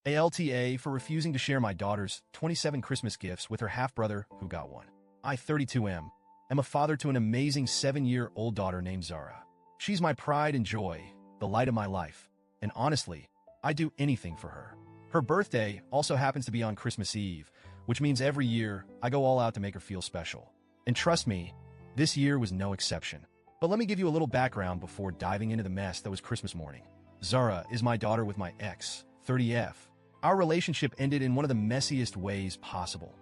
AlTA for refusing to share my daughter's 27 Christmas gifts with her half-brother who got one. I, 32M, am a father to an amazing 7-year-old daughter named Zara. She's my pride and joy, the light of my life, and honestly, I'd do anything for her. Her birthday also happens to be on Christmas Eve, which means every year I go all out to make her feel special. And trust me, this year was no exception. But let me give you a little background before diving into the mess that was Christmas morning. Zara is my daughter with my ex, 30F. Our relationship ended in one of the messiest ways possible: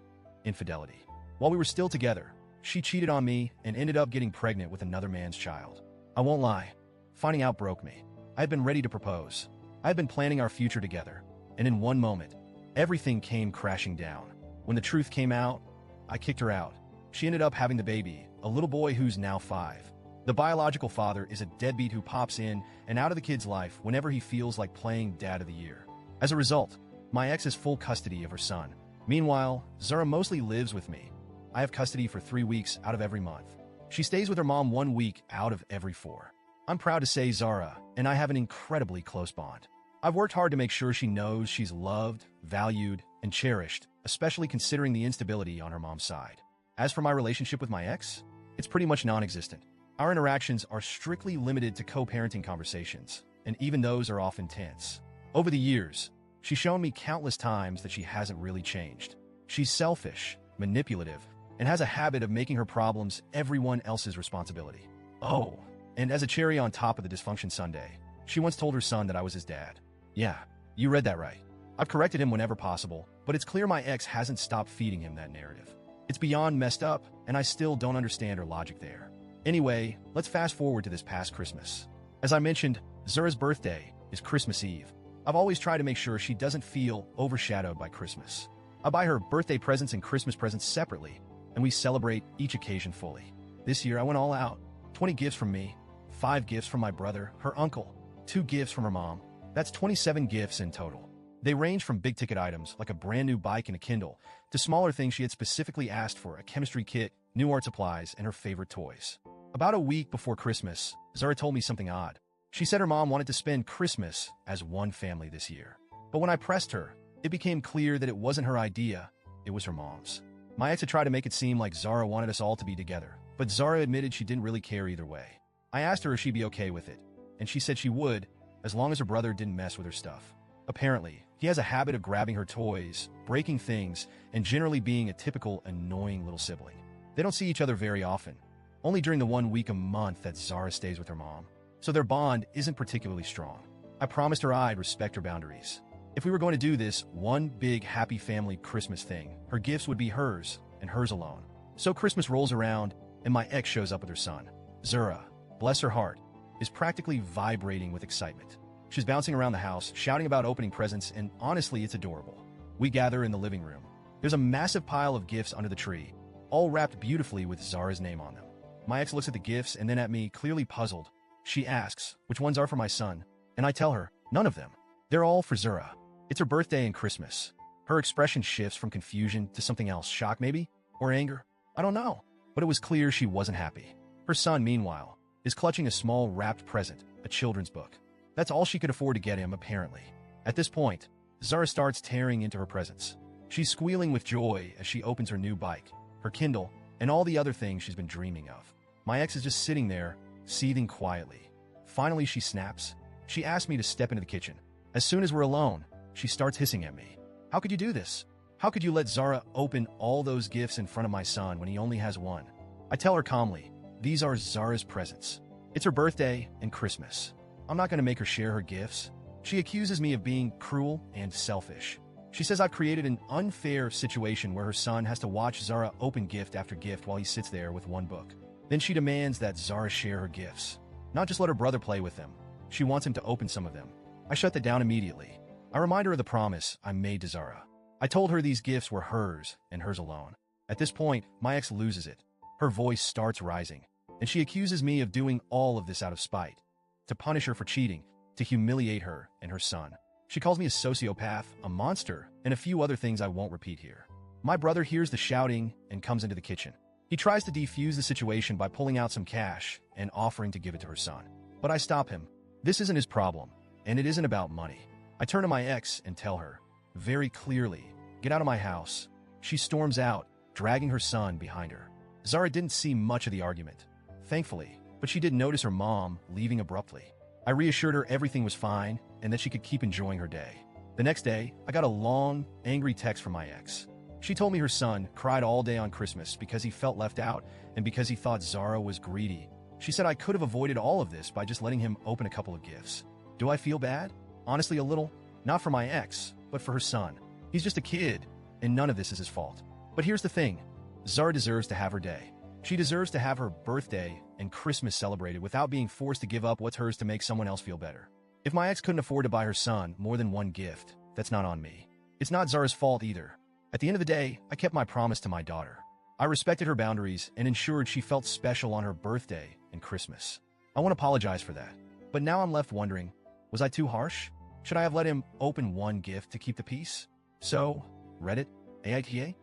infidelity. While we were still together, she cheated on me and ended up getting pregnant with another man's child. I won't lie, finding out broke me. I had been ready to propose. I had been planning our future together, and in one moment, everything came crashing down. When the truth came out, I kicked her out. She ended up having the baby, a little boy who's now 5. The biological father is a deadbeat who pops in and out of the kid's life whenever he feels like playing Dad of the Year. As a result, my ex has full custody of her son. Meanwhile, Zara mostly lives with me. I have custody for 3 weeks out of every month. She stays with her mom 1 week out of every 4. I'm proud to say Zara and I have an incredibly close bond. I've worked hard to make sure she knows she's loved, valued, and cherished, especially considering the instability on her mom's side. As for my relationship with my ex, it's pretty much non-existent. Our interactions are strictly limited to co-parenting conversations, and even those are often tense. Over the years, she's shown me countless times that she hasn't really changed. She's selfish, manipulative, and has a habit of making her problems everyone else's responsibility. Oh, and as a cherry on top of the dysfunction sundae, she once told her son that I was his dad. Yeah, you read that right. I've corrected him whenever possible, but it's clear my ex hasn't stopped feeding him that narrative. It's beyond messed up, and I still don't understand her logic there. Anyway, let's fast forward to this past Christmas. As I mentioned, Zara's birthday is Christmas Eve. I've always tried to make sure she doesn't feel overshadowed by Christmas. I buy her birthday presents and Christmas presents separately, and we celebrate each occasion fully. This year I went all out. 20 gifts from me, 5 gifts from my brother, her uncle, 2 gifts from her mom. That's 27 gifts in total. They range from big-ticket items like a brand new bike and a Kindle to smaller things she had specifically asked for: a chemistry kit, new art supplies, and her favorite toys. About a week before Christmas, Zara told me something odd. She said her mom wanted to spend Christmas as one family this year. But when I pressed her, it became clear that it wasn't her idea, it was her mom's. My ex had tried to make it seem like Zara wanted us all to be together, but Zara admitted she didn't really care either way. I asked her if she'd be okay with it, and she said she would, as long as her brother didn't mess with her stuff. Apparently, he has a habit of grabbing her toys, breaking things, and generally being a typical annoying little sibling. They don't see each other very often, only during the 1 week a month that Zara stays with her mom, so their bond isn't particularly strong. I promised her I'd respect her boundaries. If we were going to do this one big happy family Christmas thing, her gifts would be hers and hers alone. So Christmas rolls around, and my ex shows up with her son. Zara, bless her heart, is practically vibrating with excitement. She's bouncing around the house, shouting about opening presents, and honestly, it's adorable. We gather in the living room. There's a massive pile of gifts under the tree, all wrapped beautifully with Zara's name on them. My ex looks at the gifts and then at me, clearly puzzled. She asks which ones are for my son, and I tell her, none of them. They're all for Zara. It's her birthday and Christmas. Her expression shifts from confusion to something else, shock maybe? Or anger? I don't know. But it was clear she wasn't happy. Her son, meanwhile, is clutching a small wrapped present, a children's book. That's all she could afford to get him, apparently. At this point, Zara starts tearing into her presents. She's squealing with joy as she opens her new bike, her Kindle, and all the other things she's been dreaming of. My ex is just sitting there, seething quietly. Finally, she snaps. She asks me to step into the kitchen. As soon as we're alone, she starts hissing at me. How could you do this? How could you let Zara open all those gifts in front of my son when he only has one? I tell her calmly, these are Zara's presents. It's her birthday and Christmas. I'm not going to make her share her gifts. She accuses me of being cruel and selfish. She says I've created an unfair situation where her son has to watch Zara open gift after gift while he sits there with one book. Then she demands that Zara share her gifts, not just let her brother play with them. She wants him to open some of them. I shut that down immediately. I remind her of the promise I made to Zara. I told her these gifts were hers and hers alone. At this point, my ex loses it. Her voice starts rising, and she accuses me of doing all of this out of spite, to punish her for cheating, to humiliate her and her son. She calls me a sociopath, a monster, and a few other things I won't repeat here. My brother hears the shouting and comes into the kitchen. He tries to defuse the situation by pulling out some cash and offering to give it to her son. But I stop him. This isn't his problem, and it isn't about money. I turn to my ex and tell her, very clearly, "Get out of my house." She storms out, dragging her son behind her. Zara didn't see much of the argument, thankfully, but she did notice her mom leaving abruptly. I reassured her everything was fine and that she could keep enjoying her day. The next day, I got a long, angry text from my ex. She told me her son cried all day on Christmas because he felt left out and because he thought Zara was greedy. She said I could have avoided all of this by just letting him open a couple of gifts. Do I feel bad? Honestly, a little. Not for my ex, but for her son. He's just a kid, and none of this is his fault. But here's the thing. Zara deserves to have her day. She deserves to have her birthday and Christmas celebrated without being forced to give up what's hers to make someone else feel better. If my ex couldn't afford to buy her son more than one gift, that's not on me. It's not Zara's fault either. At the end of the day, I kept my promise to my daughter. I respected her boundaries and ensured she felt special on her birthday and Christmas. I want to apologize for that. But now I'm left wondering, was I too harsh? Should I have let him open one gift to keep the peace? So, Reddit, AITA?